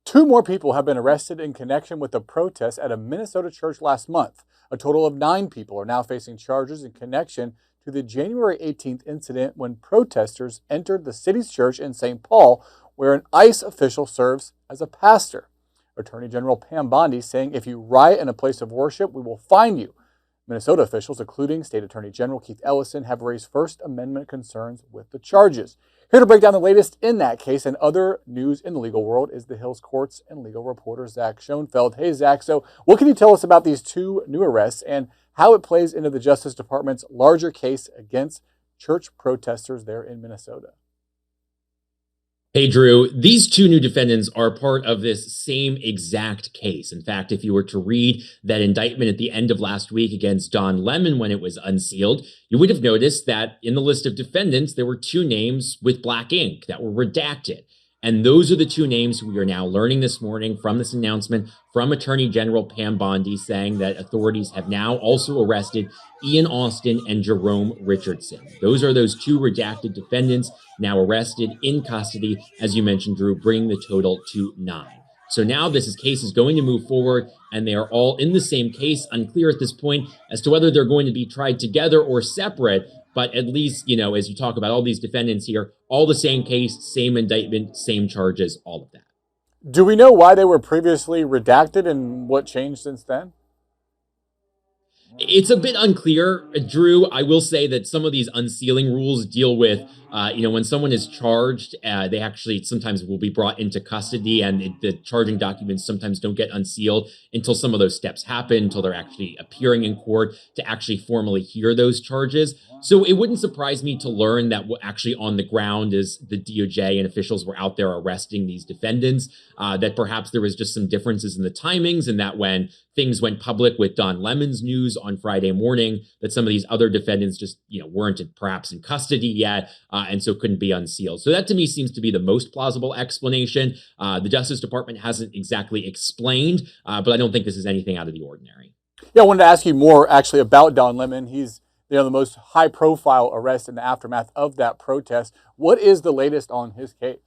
Two more people have been arrested in connection with the protests at a Minnesota church last month. A total of 9 people are now facing charges in connection to the January 18th incident when protesters entered the city's church in St. Paul, where an ICE official serves as a pastor. Attorney General Pam Bondi saying, "If you riot in a place of worship, we will fine you." Minnesota officials, including State Attorney General Keith Ellison, have raised First Amendment concerns with the charges. Here to break down the latest in that case and other news in the legal world is the Hills Courts and legal reporter Zach Schoenfeld. Hey, Zach, so what can you tell us about these 2 new arrests and how it plays into the Justice Department's larger case against church protesters there in Minnesota? Hey, Drew, these 2 new defendants are part of this same exact case. In fact, if you were to read that indictment at the end of last week against Don Lemon when it was unsealed, you would have noticed that in the list of defendants, there were 2 names with black ink that were redacted. And those are the 2 names we are now learning this morning from this announcement from Attorney General Pam Bondi saying that authorities have now also arrested Ian Austin and Jerome Richardson. Those are those 2 redacted defendants now arrested in custody, as you mentioned, Drew, bringing the total to 9. So now this case is going to move forward, and they are all in the same case. Unclear at this point as to whether they're going to be tried together or separate. But at least, as you talk about all these defendants here, all the same case, same indictment, same charges, all of that. Do we know why they were previously redacted and what changed since then? It's a bit unclear, Drew. I will say that some of these unsealing rules deal with, when someone is charged, they actually sometimes will be brought into custody, and the charging documents sometimes don't get unsealed until some of those steps happen, until they're actually appearing in court to actually formally hear those charges. So it wouldn't surprise me to learn that what actually on the ground is the DOJ and officials were out there arresting these defendants, that perhaps there was just some differences in the timings, and that when things went public with Don Lemon's news on Friday morning, that some of these other defendants just, weren't perhaps in custody yet, and so couldn't be unsealed. So that to me seems to be the most plausible explanation. The Justice Department hasn't exactly explained, but I don't think this is anything out of the ordinary. Yeah, I wanted to ask you more actually about Don Lemon. He's the most high-profile arrest in the aftermath of that protest. What is the latest on his case?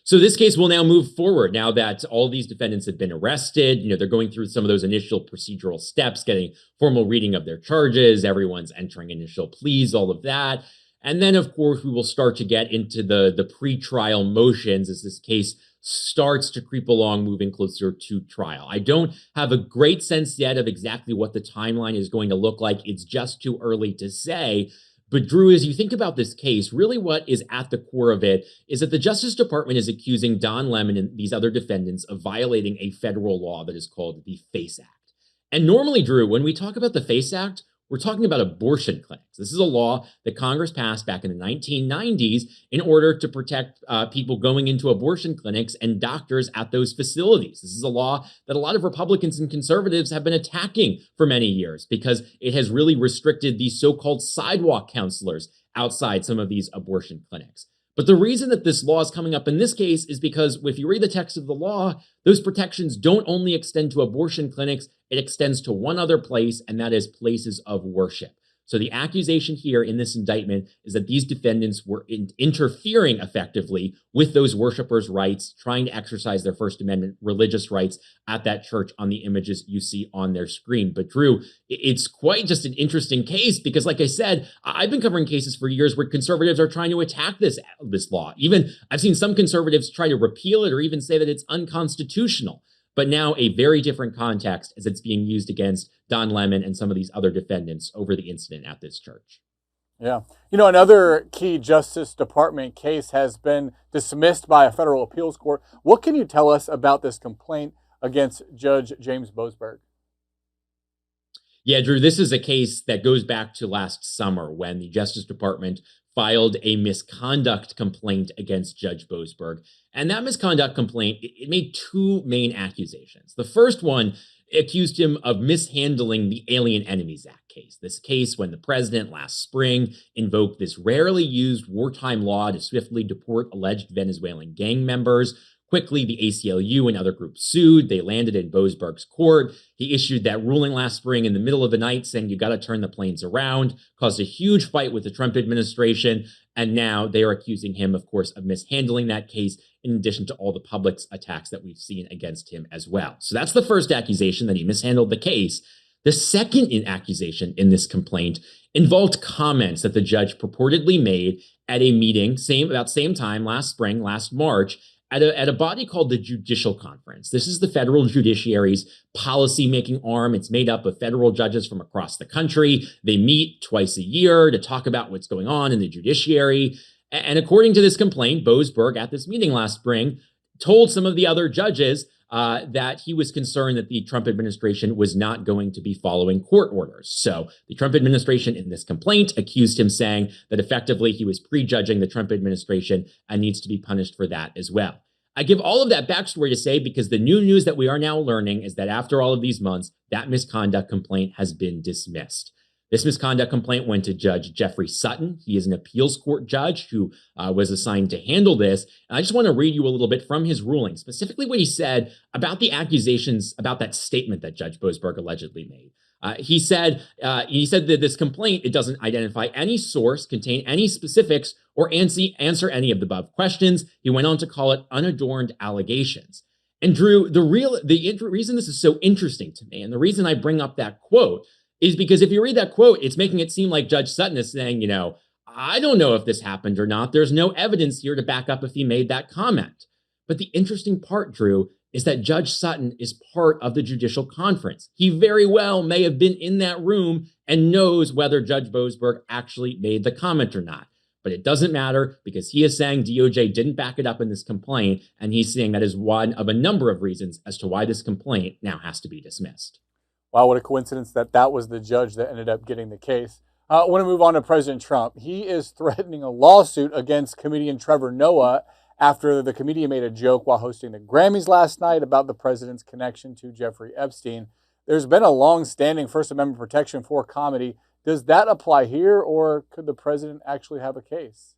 So this case will now move forward now that all these defendants have been arrested. They're going through some of those initial procedural steps, getting formal reading of their charges. Everyone's entering initial pleas, all of that. And then, of course, we will start to get into the pre-trial motions as this case starts to creep along, moving closer to trial. I don't have a great sense yet of exactly what the timeline is going to look like. It's just too early to say. But Drew, as you think about this case, really what is at the core of it is that the Justice Department is accusing Don Lemon and these other defendants of violating a federal law that is called the FACE Act. And normally, Drew, when we talk about the FACE Act, we're talking about abortion clinics. This is a law that Congress passed back in the 1990s in order to protect people going into abortion clinics and doctors at those facilities. This is a law that a lot of Republicans and conservatives have been attacking for many years because it has really restricted these so-called sidewalk counselors outside some of these abortion clinics. But the reason that this law is coming up in this case is because if you read the text of the law, those protections don't only extend to abortion clinics, it extends to one other place, and that is places of worship. So the accusation here in this indictment is that these defendants were interfering effectively with those worshipers' rights, trying to exercise their First Amendment religious rights at that church on the images you see on their screen. But Drew, it's quite just an interesting case because, like I said, I've been covering cases for years where conservatives are trying to attack this law. Even I've seen some conservatives try to repeal it or even say that it's unconstitutional. But now a very different context as it's being used against Don Lemon and some of these other defendants over the incident at this church. Yeah. Another key Justice Department case has been dismissed by a federal appeals court. What can you tell us about this complaint against Judge James Boasberg? Yeah, Drew, this is a case that goes back to last summer when the Justice Department filed a misconduct complaint against Judge Boasberg. And that misconduct complaint, it made 2 main accusations. The first one accused him of mishandling the Alien Enemies Act case. This case when the president last spring invoked this rarely used wartime law to swiftly deport alleged Venezuelan gang members. Quickly, the ACLU and other groups sued. They landed in Boasberg's court. He issued that ruling last spring in the middle of the night saying you got to turn the planes around, caused a huge fight with the Trump administration. And now they are accusing him, of course, of mishandling that case in addition to all the public attacks that we've seen against him as well. So that's the first accusation, that he mishandled the case. The second accusation in this complaint involved comments that the judge purportedly made at a meeting about same time last spring, last March, at a body called the Judicial Conference. This is the federal judiciary's policy-making arm. It's made up of federal judges from across the country. They meet twice a year to talk about what's going on in the judiciary. And according to this complaint, Boasberg, at this meeting last spring, told some of the other judges that he was concerned that the Trump administration was not going to be following court orders. So the Trump administration in this complaint accused him, saying that effectively he was prejudging the Trump administration and needs to be punished for that as well. I give all of that backstory to say because the new news that we are now learning is that after all of these months, that misconduct complaint has been dismissed. This misconduct complaint went to Judge Jeffrey Sutton. He is an appeals court judge who was assigned to handle this. And I just want to read you a little bit from his ruling, specifically what he said about the accusations about that statement that Judge Boasberg allegedly made. He said that this complaint, it doesn't identify any source, contain any specifics, or answer any of the above questions. He went on to call it unadorned allegations. And Drew, the reason this is so interesting to me, and the reason I bring up that quote, is because if you read that quote, it's making it seem like Judge Sutton is saying, I don't know if this happened or not. There's no evidence here to back up if he made that comment. But the interesting part, Drew, is that Judge Sutton is part of the Judicial Conference. He very well may have been in that room and knows whether Judge Boasberg actually made the comment or not. But it doesn't matter because he is saying DOJ didn't back it up in this complaint, and he's saying that is one of a number of reasons as to why this complaint now has to be dismissed. Wow, what a coincidence that was the judge that ended up getting the case. I want to move on to President Trump. He is threatening a lawsuit against comedian Trevor Noah after the comedian made a joke while hosting the Grammys last night about the president's connection to Jeffrey Epstein. There's been a long-standing First Amendment protection for comedy. Does that apply here, or could the president actually have a case?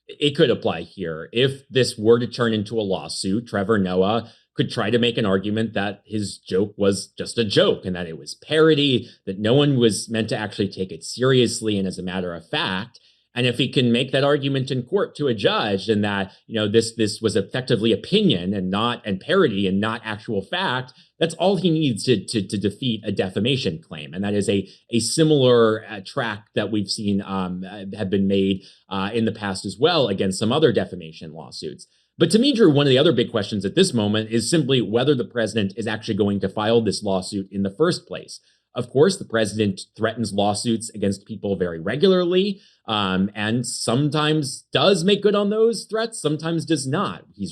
It could apply here. If this were to turn into a lawsuit, Trevor Noah could try to make an argument that his joke was just a joke and that it was parody, that no one was meant to actually take it seriously and as a matter of fact. And if he can make that argument in court to a judge and that, this was effectively opinion and parody and not actual fact, that's all he needs to defeat a defamation claim. And that is a similar track that we've seen have been made in the past as well against some other defamation lawsuits. But to me, Drew, one of the other big questions at this moment is simply whether the president is actually going to file this lawsuit in the first place. Of course, the president threatens lawsuits against people very regularly, and sometimes does make good on those threats, sometimes does not. He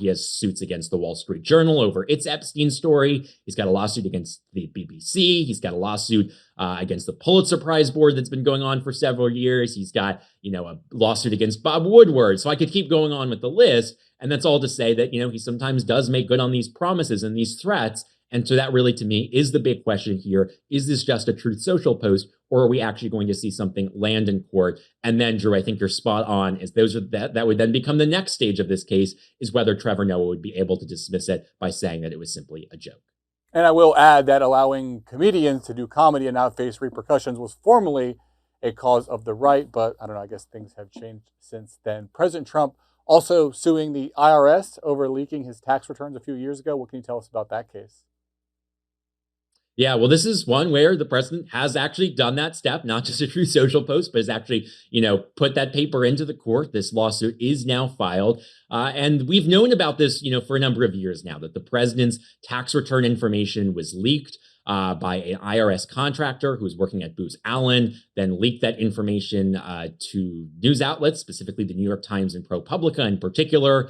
has suits against the Wall Street Journal over its Epstein story. He's got a lawsuit against the BBC. He's got a lawsuit against the Pulitzer Prize board that's been going on for several years. He's got, a lawsuit against Bob Woodward. So I could keep going on with the list. And that's all to say that, he sometimes does make good on these promises and these threats. And so that really, to me, is the big question here. Is this just a Truth Social post, or are we actually going to see something land in court? And then, Drew, I think you're spot on, is that would then become the next stage of this case, is whether Trevor Noah would be able to dismiss it by saying that it was simply a joke. And I will add that allowing comedians to do comedy and not face repercussions was formerly a cause of the right, but I don't know, I guess things have changed since then. President Trump also suing the IRS over leaking his tax returns a few years ago. What can you tell us about that case? Yeah, well, this is one where the president has actually done that step, not just a Truth Social post, but has actually, put that paper into the court. This lawsuit is now filed. And we've known about this, for a number of years now, that the president's tax return information was leaked by an IRS contractor who was working at Booz Allen, then leaked that information to news outlets, specifically the New York Times and ProPublica in particular.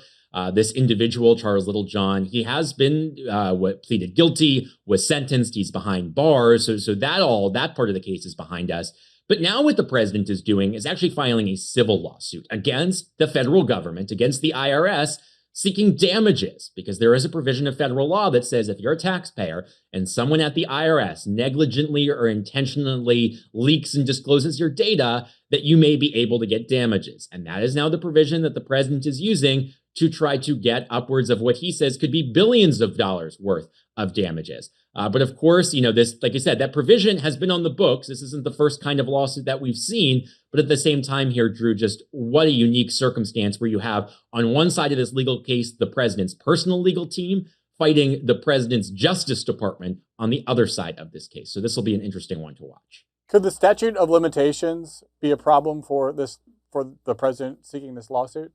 This individual, Charles Littlejohn, he has been pleaded guilty, was sentenced. He's behind bars. So that part of the case is behind us. But now what the president is doing is actually filing a civil lawsuit against the federal government, against the IRS, seeking damages, because there is a provision of federal law that says if you're a taxpayer and someone at the IRS negligently or intentionally leaks and discloses your data, that you may be able to get damages. And that is now the provision that the president is using to try to get upwards of what he says could be billions of dollars worth of damages. But of course, this, like I said, that provision has been on the books. This isn't the first kind of lawsuit that we've seen. But at the same time here, Drew, just what a unique circumstance where you have on one side of this legal case, the president's personal legal team fighting the president's Justice Department on the other side of this case. So this will be an interesting one to watch. Could the statute of limitations be a problem for the president seeking this lawsuit?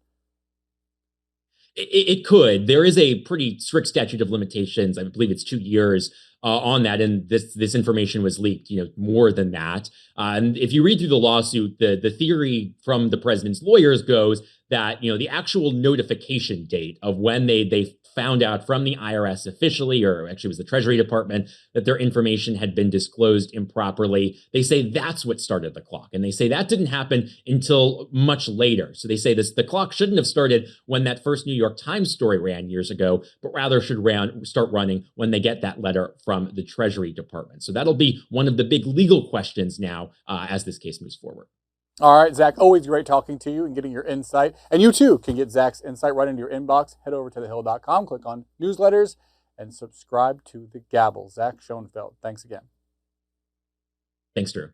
It could. There is a pretty strict statute of limitations. I believe it's 2 years on that, and this information was leaked, more than that. And if you read through the lawsuit, the theory from the president's lawyers goes that the actual notification date of when they found out from the IRS officially, or actually it was the Treasury Department, that their information had been disclosed improperly. They say that's what started the clock. And they say that didn't happen until much later. So they say the clock shouldn't have started when that first New York Times story ran years ago, but rather should start running when they get that letter from the Treasury Department. So that'll be one of the big legal questions now as this case moves forward. All right, Zach, always great talking to you and getting your insight. And you too can get Zach's insight right into your inbox. Head over to thehill.com, click on newsletters, and subscribe to The Gavel. Zach Schoenfeld, thanks again. Thanks, Drew.